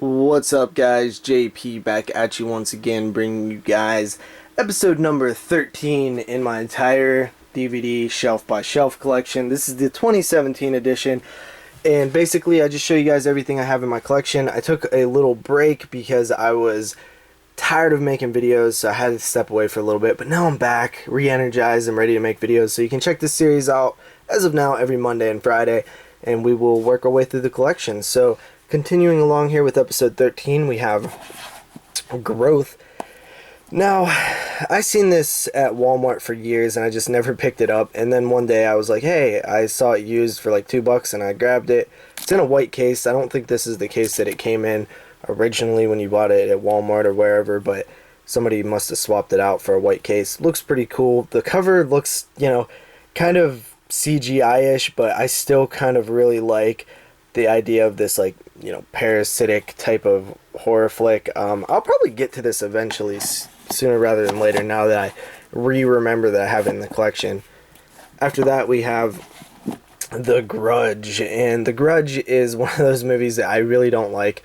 What's up, guys? JP back at you once again, bringing you guys episode number 13 in my entire DVD shelf by shelf collection. This is the 2017 edition, and basically I just show you guys everything I have in my collection. I took a little break because I was tired of making videos, so I had to step away for a little bit, but now I'm back, re-energized, and ready to make videos. So you can check this series out as of now every Monday and Friday, and we will work our way through the collection. So continuing along here with episode 13, we have Growth. Now, I seen this at Walmart for years and I just never picked it up, and then one day I was like, hey, I saw it used for like $2 and I grabbed it. It's in a white case. I don't think this is the case that it came in originally when you bought it at Walmart or wherever, but somebody must have swapped it out for a white case. Looks pretty cool. The cover looks, kind of CGI-ish, but I still kind of really like the idea of this, like, parasitic type of horror flick. I'll probably get to this eventually, sooner rather than later, now that I remember that I have it in the collection. After that, we have The Grudge, and The Grudge is one of those movies that I really don't like.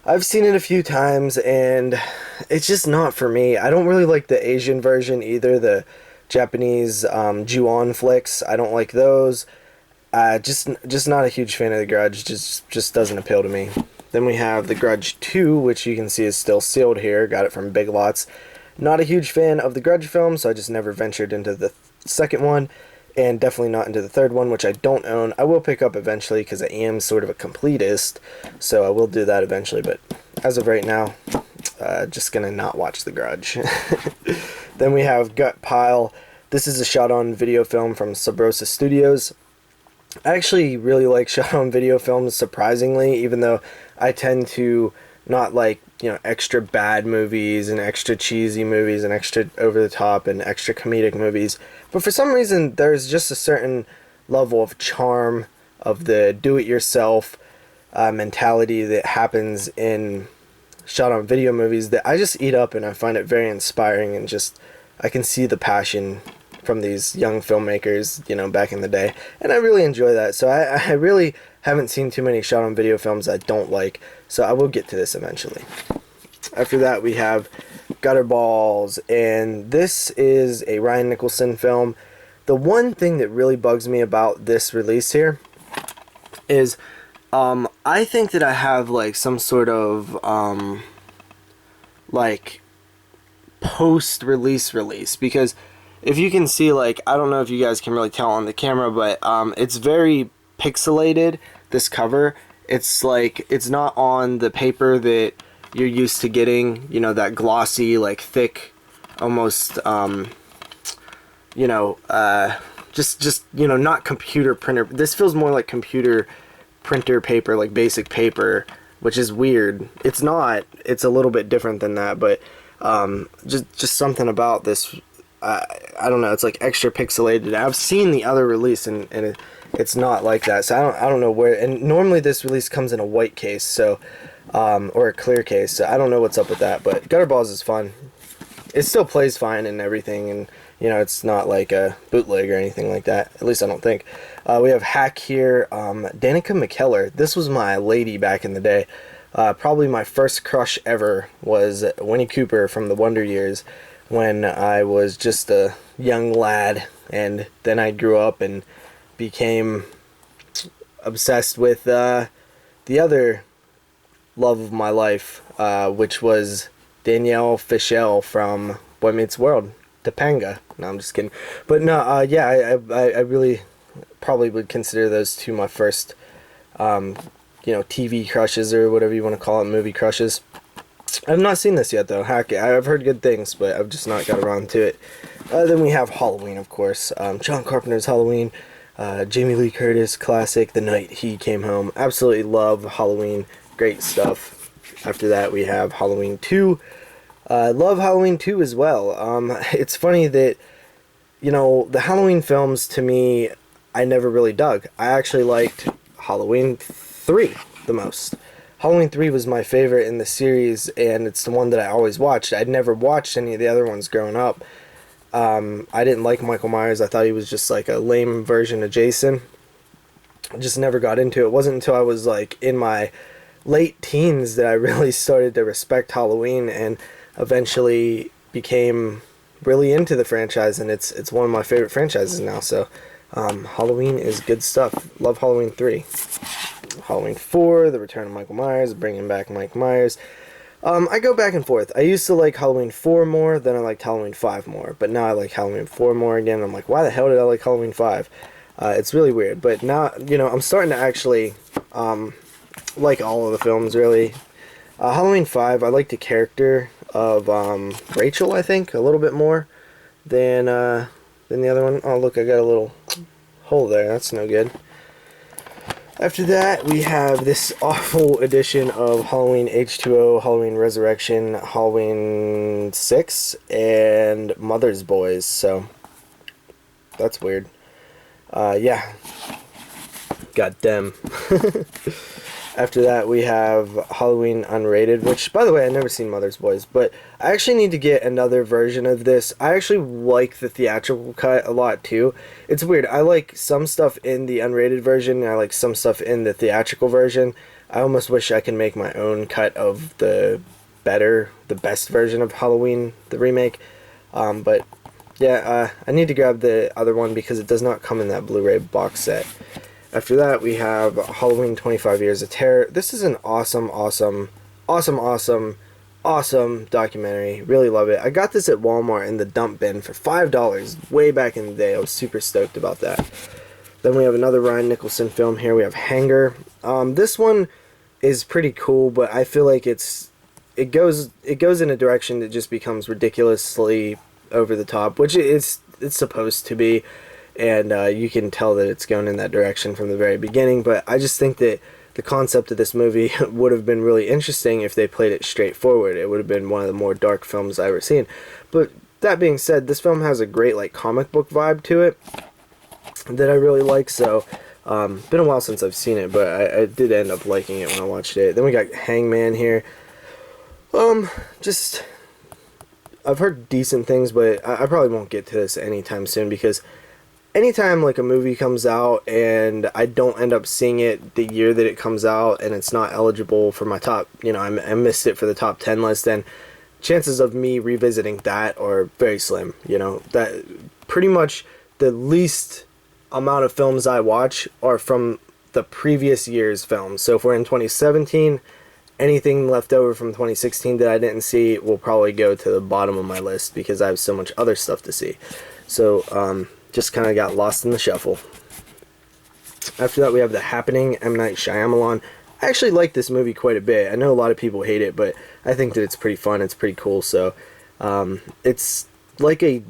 I've seen it a few times, and it's just not for me. I don't really like the Asian version either, the Japanese Ju-on flicks. I don't like those. Just not a huge fan of The Grudge. Just doesn't appeal to me. Then we have The Grudge 2, which you can see is still sealed here. Got it from Big Lots. Not a huge fan of the Grudge film, so I just never ventured into the second one, and definitely not into the third one, which I don't own. I will pick up eventually because I am sort of a completist, so I will do that eventually, but as of right now, just gonna not watch The Grudge. Then we have Gut Pile. This is a shot-on video film from Sabrosa Studios. I actually really like shot-on video films, surprisingly, even though I tend to not like, extra bad movies and extra cheesy movies and extra over-the-top and extra comedic movies. But for some reason, there's just a certain level of charm of the do-it-yourself mentality that happens in shot-on video movies that I just eat up, and I find it very inspiring, and just I can see the passion from these young filmmakers, back in the day, and I really enjoy that. So I really haven't seen too many shot on video films I don't like, so I will get to this eventually. After that, we have Gutterballs, and this is a Ryan Nicholson film. The one thing that really bugs me about this release here is I think that I have like some sort of like post-release release, because if you can see, like, I don't know if you guys can really tell on the camera, but it's very pixelated, this cover. It's like, it's not on the paper that you're used to getting, that glossy, like, thick, almost, not computer printer. This feels more like computer printer paper, like basic paper, which is weird. It's not. It's a little bit different than that, but just something about this. I don't know, it's like extra pixelated. I've seen the other release and it's not like that, so I don't know where. And normally this release comes in a white case, so or a clear case, so I don't know what's up with that. But Gutterballs is fun. It still plays fine and everything, and it's not like a bootleg or anything like that, at least I don't think. We have Hack here. Danica McKellar, this was my lady back in the day. Probably my first crush ever was Winnie Cooper from the Wonder Years, when I was just a young lad, and then I grew up and became obsessed with the other love of my life, which was Danielle Fishel from Boy Meets World, Topanga. No, I'm just kidding. But no, yeah, I really probably would consider those two my first, TV crushes, or whatever you want to call it, movie crushes. I've not seen this yet, though. Heck, I've heard good things, but I've just not got around to it. Then we have Halloween, of course. John Carpenter's Halloween. Jamie Lee Curtis, classic, The Night He Came Home. Absolutely love Halloween. Great stuff. After that, we have Halloween 2. Love Halloween 2 as well. It's funny that, the Halloween films, to me, I never really dug. I actually liked Halloween 3 the most. Halloween 3 was my favorite in the series, and it's the one that I always watched. I'd never watched any of the other ones growing up. I didn't like Michael Myers. I thought he was just like a lame version of Jason. I just never got into it. It wasn't until I was like in my late teens that I really started to respect Halloween and eventually became really into the franchise, and it's one of my favorite franchises now. So Halloween is good stuff. Love Halloween 3. Halloween 4, The Return of Michael Myers, bringing back Mike Myers. I go back and forth. I used to like Halloween 4 more, then I liked Halloween 5 more, but now I like Halloween 4 more again. I'm like, why the hell did I like Halloween 5? It's really weird, but now, I'm starting to actually like all of the films, really. Halloween 5, I like the character of Rachel, I think, a little bit more than the other one. Oh, look, I got a little hole there. That's no good. After that, we have this awful edition of Halloween H2O, Halloween Resurrection, Halloween 6, and Mother's Boys. So, that's weird. Yeah. Got them. After that, we have Halloween Unrated, which, by the way, I've never seen Mother's Boys, but I actually need to get another version of this. I actually like the theatrical cut a lot, too. It's weird. I like some stuff in the unrated version, and I like some stuff in the theatrical version. I almost wish I could make my own cut of the best version of Halloween, the remake. But, yeah, I need to grab the other one because it does not come in that Blu-ray box set. After that, we have Halloween 25 Years of Terror. This is an awesome documentary. Really love it. I got this at Walmart in the dump bin for $5 way back in the day. I was super stoked about that. Then we have another Ryan Nicholson film here. We have Hanger. This one is pretty cool, but I feel like it goes in a direction that just becomes ridiculously over the top, which it's supposed to be. And you can tell that it's going in that direction from the very beginning. But I just think that the concept of this movie would have been really interesting if they played it straightforward. It would have been one of the more dark films I've ever seen. But that being said, this film has a great comic book vibe to it that I really like. So, been a while since I've seen it, but I did end up liking it when I watched it. Then we got Hangman here. I've heard decent things, but I probably won't get to this anytime soon because anytime a movie comes out and I don't end up seeing it the year that it comes out and it's not eligible for my top, I missed it for the top 10 list, then chances of me revisiting that are very slim. That pretty much the least amount of films I watch are from the previous year's films. So if we're in 2017, anything left over from 2016 that I didn't see will probably go to the bottom of my list because I have so much other stuff to see. So, just kind of got lost in the shuffle. After that, we have The Happening, M. Night Shyamalan. I actually like this movie quite a bit. I know a lot of people hate it, but I think that it's pretty fun. It's pretty cool. So, it's like a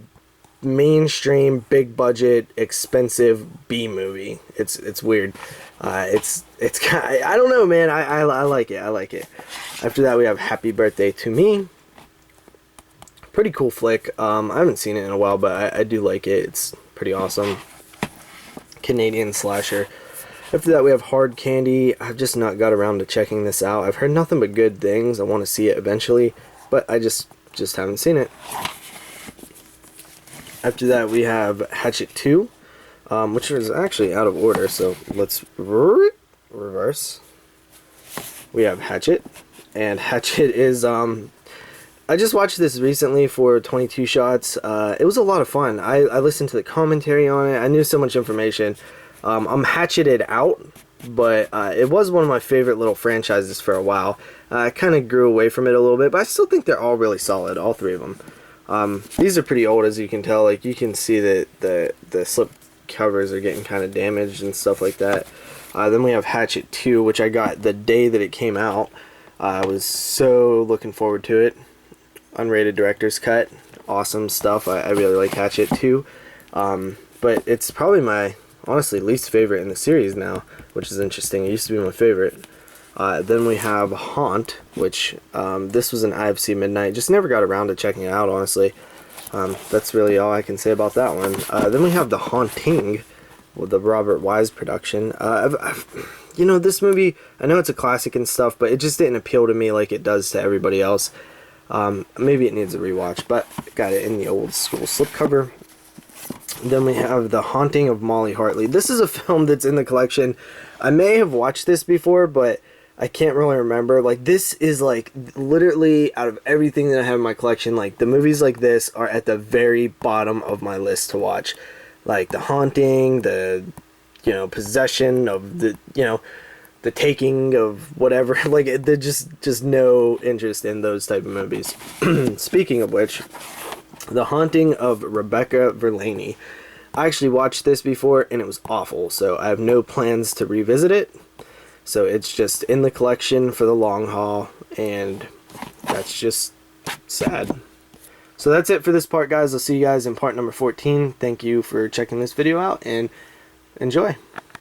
mainstream, big budget, expensive B movie. It's weird. It's kind of, I don't know, man. I like it. I like it. After that, we have Happy Birthday to Me. Pretty cool flick. I haven't seen it in a while, but I do like it. It's pretty awesome. Canadian slasher. After that, we have Hard Candy. I've just not got around to checking this out. I've heard nothing but good things. I want to see it eventually, but I just haven't seen it. After that, we have Hatchet 2, which is actually out of order, so let's reverse. We have Hatchet, and Hatchet is I just watched this recently for 22 Shots. It was a lot of fun. I listened to the commentary on it. I knew so much information. I'm hatcheted out, but it was one of my favorite little franchises for a while. I kind of grew away from it a little bit, but I still think they're all really solid, all three of them. These are pretty old, as you can tell. You can see that the slip covers are getting kind of damaged and stuff like that. Then we have Hatchet 2, which I got the day that it came out. I was so looking forward to it. Unrated director's cut, awesome stuff. I really like Hatchet 2, but it's probably my honestly least favorite in the series now, which is interesting. It used to be my favorite. Then we have Haunt, which this was an IFC Midnight. Just never got around to checking it out, honestly. That's really all I can say about that one. Then we have The Haunting, with the Robert Wise production. This movie, I know it's a classic and stuff, but it just didn't appeal to me like it does to everybody else. Maybe it needs a rewatch, but got it in the old school slipcover. Then we have The Haunting of Molly Hartley. This is a film that's in the collection. I may have watched this before, but I can't really remember. Like, this is like literally out of everything that I have in my collection, like the movies like this are at the very bottom of my list to watch. Like The Haunting, the, you know, Possession of the, you know, the Taking of whatever. Like, there's just no interest in those type of movies. Speaking of which, The Haunting of Rebecca Verlaney. I actually watched this before and it was awful, so I have no plans to revisit it. So it's just in the collection for the long haul, and that's just sad. So that's it for this part, guys. I'll see you guys in part number 14. Thank you for checking this video out, and enjoy.